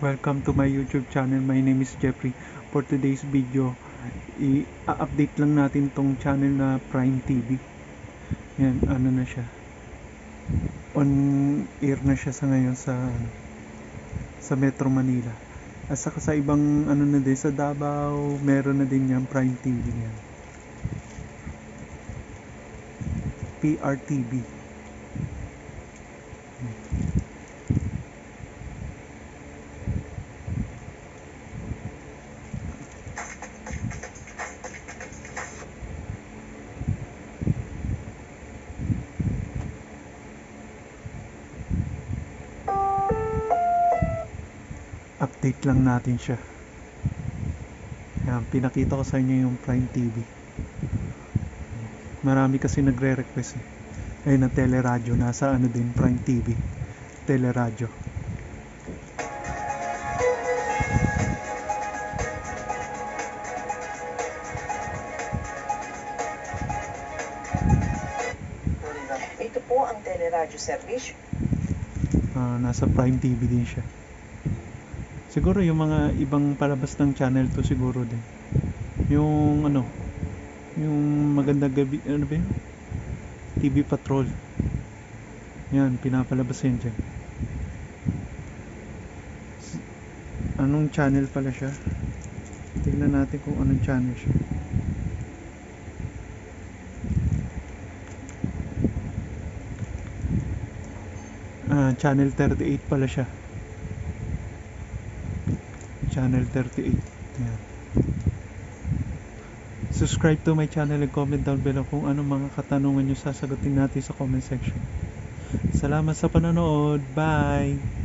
Welcome to my YouTube channel. My name is Jeffrey. For today's video, i-update lang natin tong channel na Prime TV. Yan, ano na siya. On air na siya sa ngayon sa Metro Manila. At saka sa ibang ano na din, sa Davao, meron na din yan Prime TV yan. PRTV. Update lang natin siya. Yan, pinakita ko sa inyo yung Prime TV. Marami kasi nagre-request eh. Ayun ang teleradyo, nasa ano din, Prime TV. Teleradyo. Ito po ang teleradyo service. Nasa Prime TV din siya. Siguro yung mga ibang palabas ng channel to siguro din. Yung ano, yung Magandang Gabi, ano ba yun? TV Patrol. Yan, pinapalabas yan dyan. Anong channel pala siya? Tingnan natin kung anong channel siya. Channel 38 pala siya. Channel 38. Yan. Subscribe to my channel and comment down below kung anong mga katanungan nyo sasagutin natin sa comment section. Salamat sa panonood. Bye!